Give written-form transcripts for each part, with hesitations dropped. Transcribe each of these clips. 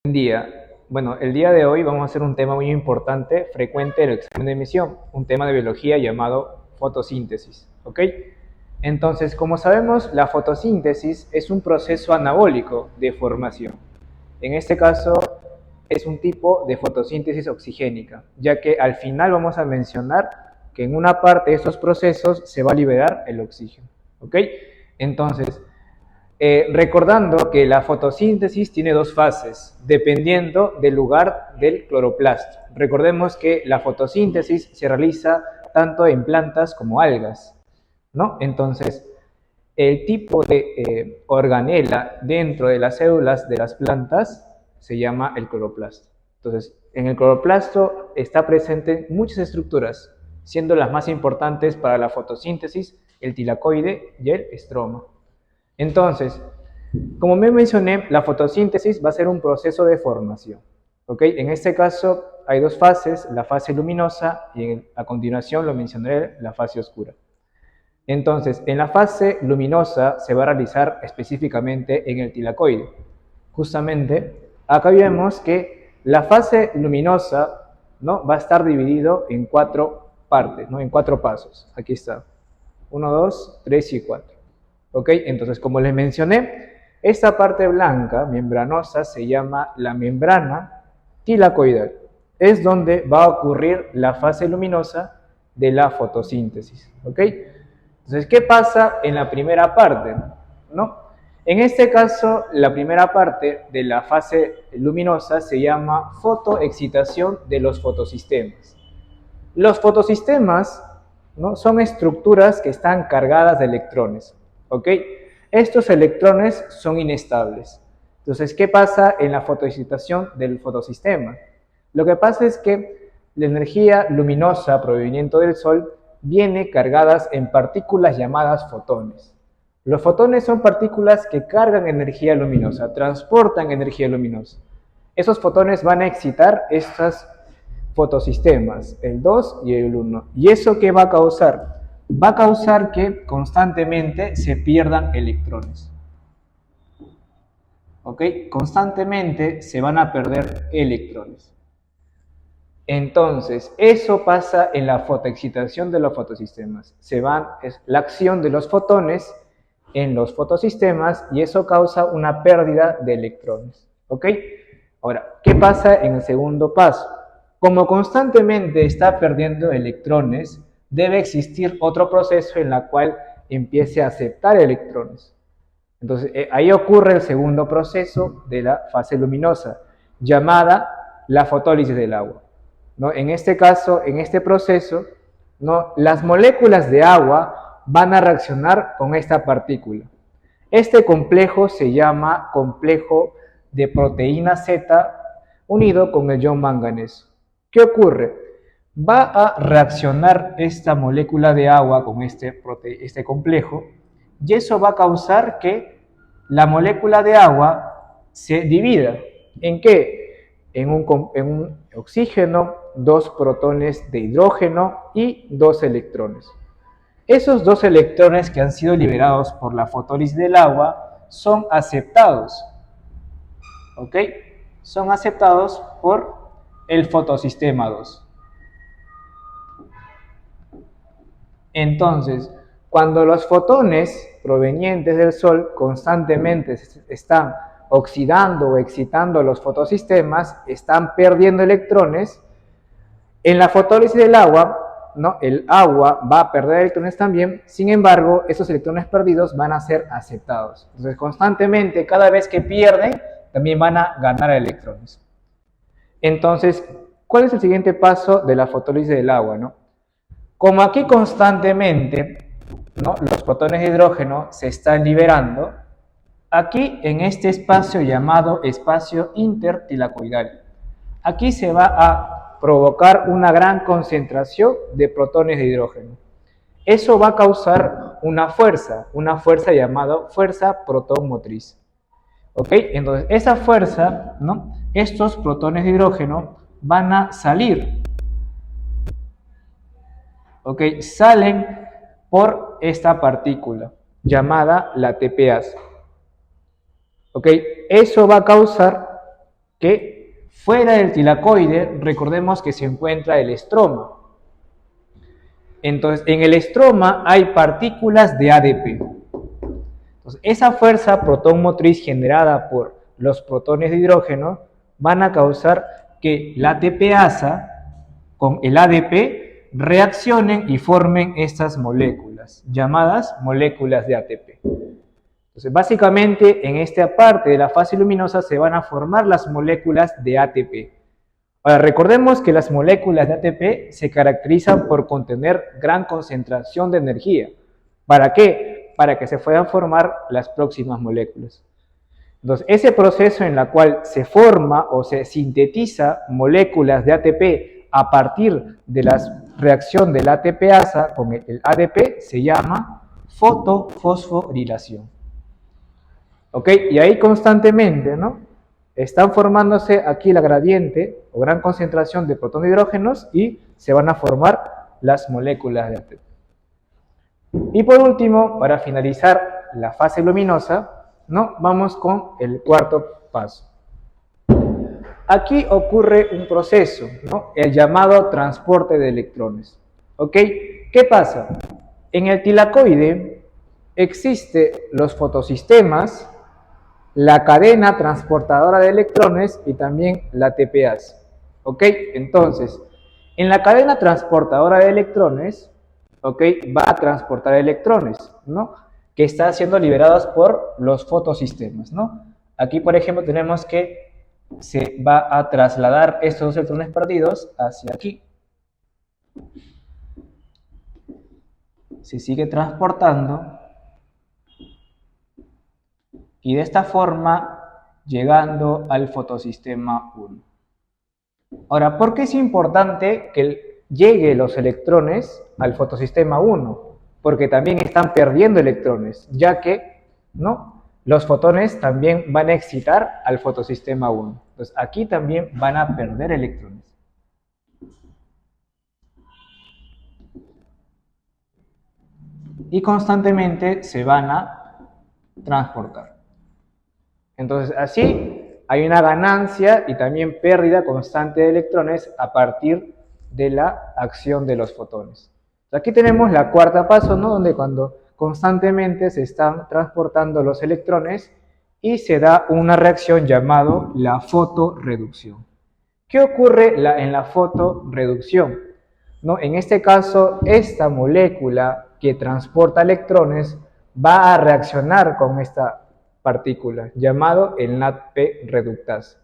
Buen día. Bueno, el día de hoy vamos a hacer un tema muy importante, frecuente en el examen de admisión, un tema de biología llamado fotosíntesis, ¿ok? Entonces, como sabemos, la fotosíntesis es un proceso anabólico de formación. En este caso, es un tipo de fotosíntesis oxigénica, ya que al final vamos a mencionar que en una parte de estos procesos se va a liberar el oxígeno, ¿ok? Entonces, recordando que la fotosíntesis tiene dos fases, dependiendo del lugar del cloroplasto. Recordemos que la fotosíntesis se realiza tanto en plantas como algas, ¿no? Entonces, el tipo de organela dentro de las células de las plantas se llama el cloroplasto. Entonces, en el cloroplasto está presente muchas estructuras, siendo las más importantes para la fotosíntesis el tilacoide y el estroma. Entonces, como me mencioné, la fotosíntesis va a ser un proceso de formación. ¿Ok? En este caso hay dos fases, la fase luminosa y a continuación lo mencionaré, la fase oscura. Entonces, en la fase luminosa se va a realizar específicamente en el tilacoide. Justamente, acá vemos que la fase luminosa, ¿no?, va a estar dividido en cuatro partes, ¿no?, en cuatro pasos. Aquí está. 1, 2, 3 y 4. ¿Ok? Entonces, como les mencioné, esta parte blanca, membranosa, se llama la membrana tilacoidal. Es donde va a ocurrir la fase luminosa de la fotosíntesis. ¿Ok? Entonces, ¿qué pasa en la primera parte? ¿No? En este caso, la primera parte de la fase luminosa se llama fotoexcitación de los fotosistemas. Los fotosistemas, ¿no?, son estructuras que están cargadas de electrones. ¿Ok? Estos electrones son inestables. Entonces, ¿qué pasa en la fotoexcitación del fotosistema? Lo que pasa es que la energía luminosa proveniente del Sol viene cargadas en partículas llamadas fotones. Los fotones son partículas que cargan energía luminosa, transportan energía luminosa. Esos fotones van a excitar estas fotosistemas, el 2 y el 1. ¿Y eso qué va a causar? Va a causar que constantemente se pierdan electrones. ¿Ok? Constantemente se van a perder electrones. Entonces, eso pasa en la fotoexcitación de los fotosistemas. Es la acción de los fotones en los fotosistemas y eso causa una pérdida de electrones. ¿Ok? Ahora, ¿qué pasa en el segundo paso? Como constantemente está perdiendo electrones, debe existir otro proceso en el cual empiece a aceptar electrones. Entonces, ahí ocurre el segundo proceso de la fase luminosa, llamada la fotólisis del agua, ¿no? En este caso, en este proceso, ¿no?, las moléculas de agua van a reaccionar con esta partícula. Este complejo se llama complejo de proteína Z unido con el ion manganeso. ¿Qué ocurre? Va a reaccionar esta molécula de agua con este complejo y eso va a causar que la molécula de agua se divida. ¿En qué? En un oxígeno, 2 protones de hidrógeno y 2 electrones. Esos 2 electrones que han sido liberados por la fotólisis del agua son aceptados. ¿Ok? Son aceptados por el fotosistema 2. Entonces, cuando los fotones provenientes del Sol constantemente están oxidando o excitando los fotosistemas, están perdiendo electrones, en la fotólisis del agua, ¿no?, el agua va a perder electrones también, sin embargo, esos electrones perdidos van a ser aceptados. Entonces, constantemente, cada vez que pierden, también van a ganar electrones. Entonces, ¿cuál es el siguiente paso de la fotólisis del agua, no? Como aquí constantemente, ¿no?, los fotones de hidrógeno se están liberando, aquí en este espacio llamado espacio intertilacoidal, aquí se va a provocar una gran concentración de protones de hidrógeno. Eso va a causar una fuerza llamada fuerza protomotriz. ¿Ok? Entonces, esa fuerza, ¿no?, estos protones de hidrógeno van a salir. ¿Ok? Salen por esta partícula llamada la TPase. ¿Ok? Eso va a causar que fuera del tilacoide, recordemos que se encuentra el estroma. Entonces, en el estroma hay partículas de ADP. Entonces, esa fuerza protón motriz generada por los protones de hidrógeno van a causar que la ATPasa con el ADP reaccionen y formen estas moléculas, llamadas moléculas de ATP. Entonces, básicamente, en esta parte de la fase luminosa se van a formar las moléculas de ATP. Ahora, recordemos que las moléculas de ATP se caracterizan por contener gran concentración de energía. ¿Para qué? Para que se puedan formar las próximas moléculas. Entonces, ese proceso en el cual se forma o se sintetiza moléculas de ATP a partir de la reacción del ATPasa con el ADP se llama fotofosforilación. ¿Ok? Y ahí constantemente, ¿no? Están formándose aquí la gradiente o gran concentración de protones de hidrógenos y se van a formar las moléculas de ATP. Y por último, para finalizar la fase luminosa, ¿no? Vamos con el cuarto paso. Aquí ocurre un proceso, ¿no? El llamado transporte de electrones. ¿Ok? ¿Qué pasa? En el tilacoide existen los fotosistemas, la cadena transportadora de electrones y también la ATPasa. ¿Ok? Entonces, en la cadena transportadora de electrones, ¿ok? Va a transportar electrones, ¿no? Que están siendo liberados por los fotosistemas, ¿no? Aquí, por ejemplo, tenemos que se va a trasladar estos electrones perdidos hacia aquí. Se sigue transportando y de esta forma llegando al fotosistema 1. Ahora, ¿por qué es importante que lleguen los electrones al fotosistema 1? Porque también están perdiendo electrones, ya que, ¿no? Los fotones también van a excitar al fotosistema 1. Entonces, aquí también van a perder electrones. Y constantemente se van a transportar. Entonces, así hay una ganancia y también pérdida constante de electrones a partir de la acción de los fotones. Aquí tenemos la cuarta paso, ¿no? Donde cuando constantemente se están transportando los electrones y se da una reacción llamada la fotoreducción. ¿Qué ocurre en la fotoreducción? ¿No? En este caso, esta molécula que transporta electrones va a reaccionar con esta partícula, llamado el NADP reductasa.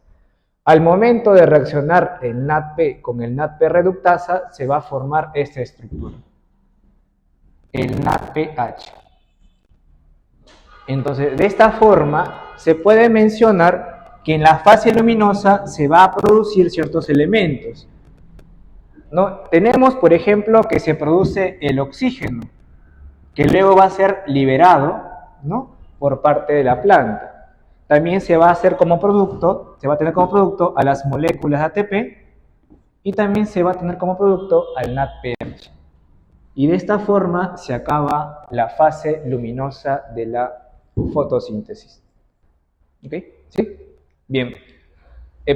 Al momento de reaccionar el NADP con el NADP reductasa, se va a formar esta estructura, el NADPH. Entonces, de esta forma, se puede mencionar que en la fase luminosa se va a producir ciertos elementos, ¿no? Tenemos, por ejemplo, que se produce el oxígeno, que luego va a ser liberado, ¿no? Por parte de la planta. También se va a hacer como producto, se va a tener como producto a las moléculas de ATP y también se va a tener como producto al NADPH. Y de esta forma se acaba la fase luminosa de la fotosíntesis. ¿Ok? ¿Sí? Bien.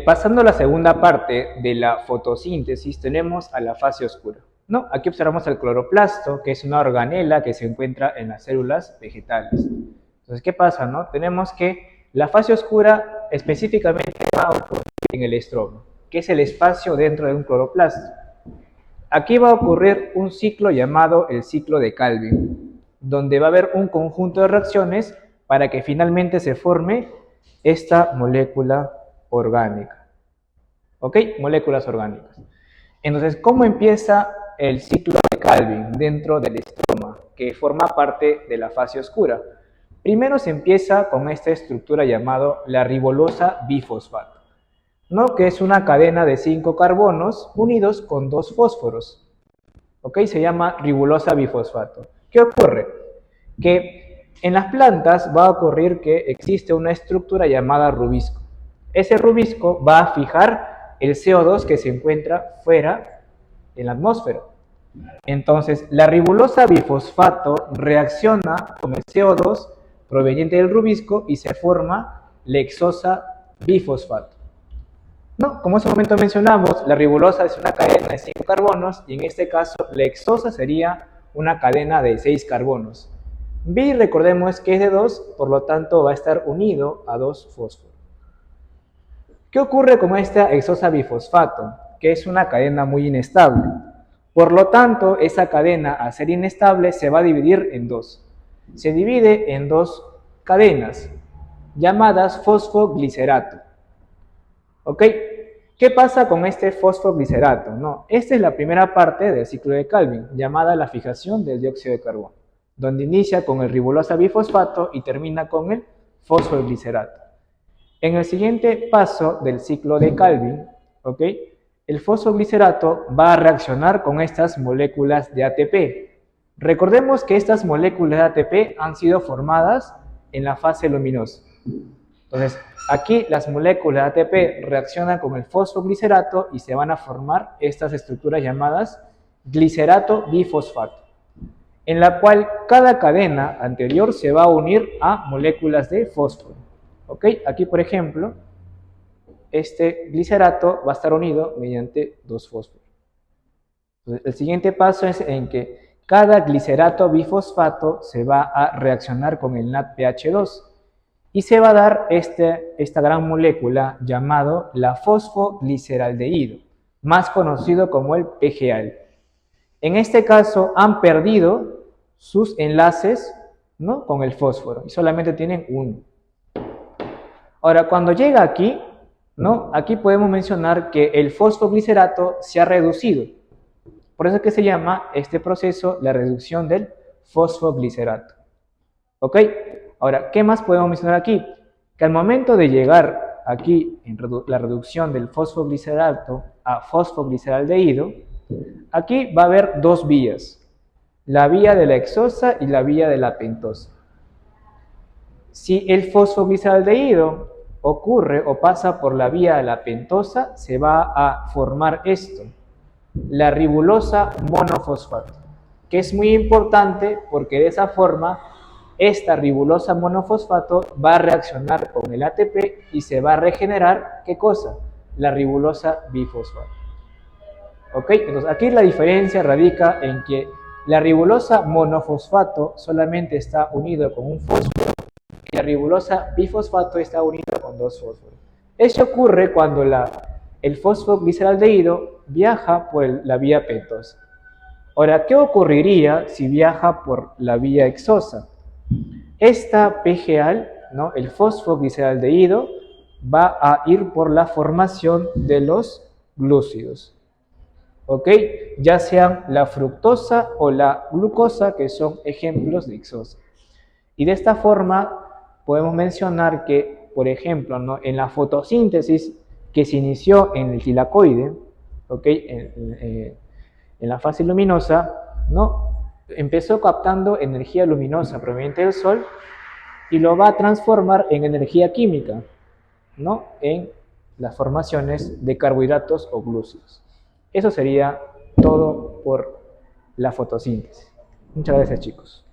Pasando a la segunda parte de la fotosíntesis, tenemos a la fase oscura, ¿no? Aquí observamos el cloroplasto, que es una organela que se encuentra en las células vegetales. Entonces, ¿qué pasa, no? Tenemos que la fase oscura específicamente va a ocurrir en el estroma, que es el espacio dentro de un cloroplasto. Aquí va a ocurrir un ciclo llamado el ciclo de Calvin, donde va a haber un conjunto de reacciones para que finalmente se forme esta molécula orgánica. ¿Ok? Moléculas orgánicas. Entonces, ¿cómo empieza el ciclo de Calvin dentro del estroma, que forma parte de la fase oscura? Primero se empieza con esta estructura llamada la ribolosa bifosfato, ¿no? Que es una cadena de 5 carbonos unidos con 2 fósforos. ¿Ok? Se llama ribolosa bifosfato. ¿Qué ocurre? Que en las plantas va a ocurrir que existe una estructura llamada rubisco. Ese rubisco va a fijar el CO2 que se encuentra fuera en la atmósfera. Entonces, la ribolosa bifosfato reacciona con el CO2 proveniente del rubisco y se forma la hexosa bifosfato. No, como hace un momento mencionamos, la ribolosa es una cadena de 5 carbonos y en este caso la hexosa sería una cadena de 6 carbonos. Bi, recordemos que es de 2, por lo tanto va a estar unido a 2 fósforos. ¿Qué ocurre con esta hexosa bifosfato? Que es una cadena muy inestable. Por lo tanto, esa cadena, al ser inestable, se va a dividir en dos. Se divide en dos cadenas llamadas fosfoglicerato. ¿Ok? ¿Qué pasa con este fosfoglicerato? No, esta es la primera parte del ciclo de Calvin, llamada la fijación del dióxido de carbono, donde inicia con el ribolosa bifosfato y termina con el fosfoglicerato. En el siguiente paso del ciclo de Calvin, ¿ok?, el fosfoglicerato va a reaccionar con estas moléculas de ATP. Recordemos que estas moléculas de ATP han sido formadas en la fase luminosa. Entonces, aquí las moléculas de ATP reaccionan con el fosfoglicerato y se van a formar estas estructuras llamadas glicerato bifosfato, en la cual cada cadena anterior se va a unir a moléculas de fósforo. ¿Ok? Aquí, por ejemplo, este glicerato va a estar unido mediante 2 fósforos. Entonces, el siguiente paso es en que cada glicerato bifosfato se va a reaccionar con el NADPH2 y se va a dar esta gran molécula llamado la fosfogliceraldehído, más conocido como el PGAL. En este caso han perdido sus enlaces, ¿no?, con el fósforo y solamente tienen uno. Ahora, cuando llega aquí, ¿no?, aquí podemos mencionar que el fosfoglicerato se ha reducido. Por eso es que se llama este proceso la reducción del fosfoglicerato. ¿Ok? Ahora, ¿qué más podemos mencionar aquí? Que al momento de llegar aquí en la reducción del fosfoglicerato a fosfogliceraldehído, aquí va a haber dos vías, la vía de la hexosa y la vía de la pentosa. Si el fosfogliceraldehído ocurre o pasa por la vía de la pentosa, se va a formar esto, la ribulosa monofosfato, que es muy importante porque de esa forma esta ribulosa monofosfato va a reaccionar con el ATP y se va a regenerar, ¿qué cosa? La ribulosa bifosfato. ¿Ok? Entonces aquí la diferencia radica en que la ribulosa monofosfato solamente está unido con un fósforo y la ribulosa bifosfato está unido con 2 fósforos. Eso ocurre cuando el fosfogliceraldehído viaja por la vía pentosa. Ahora, ¿qué ocurriría si viaja por la vía hexosa? Esta PGAL, ¿no?, el fosfogliceraldehído, va a ir por la formación de los glúcidos, ¿ok? Ya sean la fructosa o la glucosa, que son ejemplos de hexosa. Y de esta forma podemos mencionar que, por ejemplo, ¿no?, en la fotosíntesis que se inició en el tilacoide, ¿ok?, en la fase luminosa, ¿no?, empezó captando energía luminosa proveniente del sol y lo va a transformar en energía química, ¿no?, en las formaciones de carbohidratos o glúcidos. Eso sería todo por la fotosíntesis. Muchas gracias, chicos.